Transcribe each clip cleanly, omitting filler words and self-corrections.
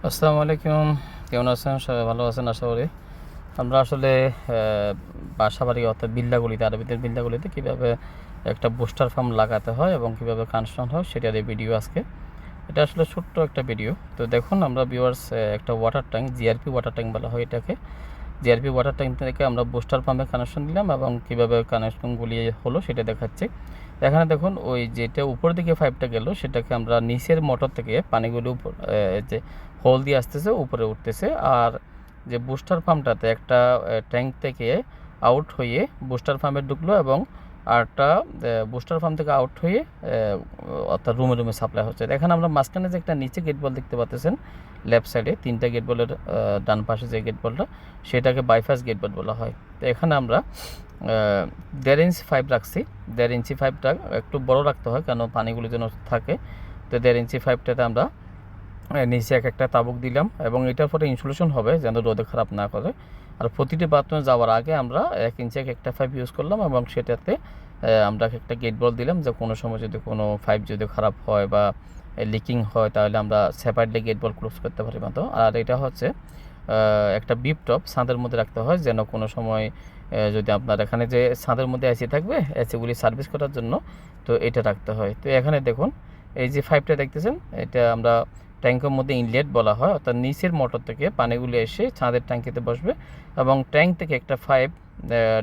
আসসালামু আলাইকুম। কেমন আছেন? সবাই ভালো আছেন আশা করি। আমরা আসলে বাসাবাড়ি অর্থাৎ বিল্লাগুলিতে, আরবিতে বিল্লাগুলিতে কীভাবে একটা বুস্টার ফার্ম লাগাতে হয় এবং কীভাবে কানেকশন হয় সেটার এই ভিডিও আজকে। এটা আসলে ছোট্ট একটা ভিডিও। তো দেখুন আমরা ভিউয়ার্স একটা water tank, GRP water tank বলা হয় এটাকে। জিআরপি ওয়াটার ট্যাঙ্ক থেকে আমরা বুস্টার পাম্পে কানেকশন দিলাম এবং কীভাবে কানেকশনগুলি হলো সেটা দেখাচ্ছি। এখানে দেখুন ওই যেটা উপর দিকে পাইপটা গেল সেটাকে আমরা নিচের মোটর থেকে পানিগুলো উপর যে হোল দিয়ে আসতেছে উপরে উঠতেছে, আর যে বুস্টার পাম্পটাতে একটা ট্যাঙ্ক থেকে আউট হয়ে বুস্টার পাম্পে ঢুকলো এবং আরটা বুস্টার পাম্প থেকে আউট হয়ে অর্থাৎ রুমে রুমে সাপ্লাই হচ্ছে। এখানে আমরা মাঝখানে যে একটা নিচে গেট বল দেখতে পাচ্ছেন লেফট সাইডে, তিনটা গেট বলের ডান পাশে যে গেট বলটা সেটাকে বাইপাস গেট বল বলা হয়। তো এখানে আমরা 1.5 ইঞ্চি পাইপ রাখছি। 1.5 ইঞ্চি পাইপটা একটু বড় রাখতে হয় কেন পানিগুলো যেন থাকে। তো 1.5 ইঞ্চি পাইপটাতে আমরা নিচে একটা তাবুক দিলাম এবং এটার পরে ইনসুলেশন হবে যেন রোদে খারাপ না করে। আর প্রতিটি বাথরুমে যাওয়ার আগে আমরা 1 ইঞ্চি একটা পাইপ ইউজ করলাম এবং সেটাতে আমরা একটা গেট বল দিলাম যে কোনো সময় যদি কোনো পাইপ যদি খারাপ হয় বা লিকিং হয় তাহলে আমরা সেপারেটলি গেট বল ক্লোজ করতে পারি মতো। আর এটা হচ্ছে একটা বিপ টপ ছাদের মধ্যে রাখতে হয় যেন কোনো সময় যদি আপনার এখানে যে ছাদের মধ্যে এসি থাকবে এসিগুলি সার্ভিস করার জন্য, তো এটা রাখতে হয়। তো এখানে দেখুন এই যে পাইপটা দেখতেছেন এটা আমরা ট্যাঙ্কের মধ্যে ইনলেট বলা হয়, অর্থাৎ নিচের মোটর থেকে পানিগুলো এসে ছাদের ট্যাঙ্কিতে বসবে এবং ট্যাঙ্ক থেকে একটা পাইপ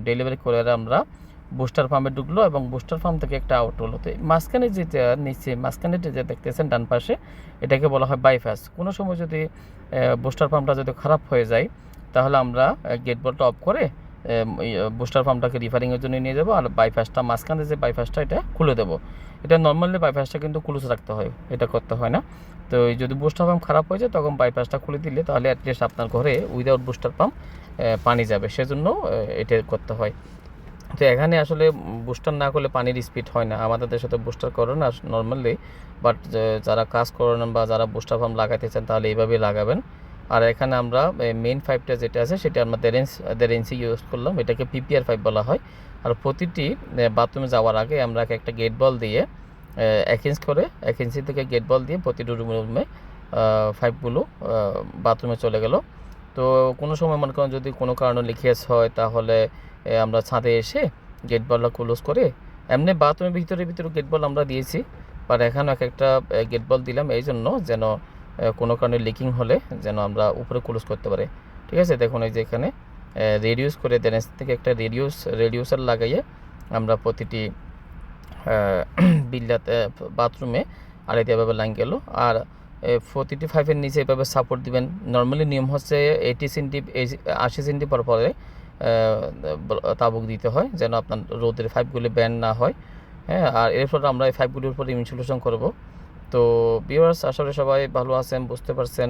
ডেলিভারি করে আমরা বুস্টার পাম্পে ঢুকলো এবং বুস্টার পাম্প থেকে একটা আউট হলো। তো মাঝখানে যেটা নিচে মাঝখানে যে দেখতেছেন ডান পাশে এটাকে বলা হয় বাইপাস। কোনো সময় যদি বুস্টার পাম্পটা যদি খারাপ হয়ে যায় তাহলে আমরা গেট বলটা অফ করে বুস্টার পাম্পটাকে রিফারিংয়ের জন্য নিয়ে যাবো আর বাইপাসটা মাঝখানে যে বাইপাসটা এটা খুলে দেবো। এটা নর্মালি বাইপাসটা কিন্তু ক্লোজ রাখতে হয়, এটা করতে হয় না। তো যদি বুস্টার পাম্প খারাপ হয়ে যায় তখন বাইপাসটা খুলে দিলে তাহলে অ্যাটলিস্ট আপনার ঘরে উইদাউট বুস্টার পাম্প পানি যাবে, সেজন্য এটা করতে হয়। তো এখানে আসলে বুস্টার না করলে পানির স্পিড হয় না। আমাদের দেশে তো বুস্টার করে না নর্মালি, বাট যারা কাজ করেন বা যারা বুস্টার পাম্প লাগাতে চান তাহলে এইভাবেই লাগাবেন। আর এখানে আমরা মেইন পাইপটা যেটা আছে সেটা আমরা 1.5 ইঞ্চি ইউজ করলাম, এটাকে পিপিআর পাইপ বলা হয়। আর প্রতিটি বাথরুমে যাওয়ার আগে আমরা একটা গেট বল দিয়ে 1 ইঞ্চ করে 1 ইঞ্চি থেকে গেট বল দিয়ে প্রতিটি রুমে পাইপগুলো বাথরুমে চলে গেল। তো কোনো সময় মনে করেন যদি কোনো কারণে লিকেজ হয় তাহলে আমরা ছাদে এসে গেট বলটা ক্লোজ করে এমনি বাথরুমের ভিতরে গেট বল আমরা দিয়েছি, বাট এখানে একটা গেট বল দিলাম এই জন্য যেন কোনো কারণে লিকিং হলে যেন আমরা উপরে ক্লোজ করতে পারি। ঠিক আছে, দেখুন এই যে এখানে রেডিউস করে দেন থেকে একটা রেডিউসার লাগাইয়ে আমরা প্রতিটি বিল্লাতে বাথরুমে আর এভাবে লাইন গেল। আর প্রতিটি পাইপের নিচে এভাবে সাপোর্ট দিবেন। নর্মালি নিয়ম হচ্ছে 80 সেন্টি পরে তাবুক দিতে হয় যেন আপনার রোদের পাইপগুলি ব্যান্ড না হয়। হ্যাঁ, আর এরপর আমরা এই পাইপগুলির উপর ইনসুলেশন করব। তো ভিউয়ার্স আসলে সবাই ভালো আছেন, বুঝতে পারছেন।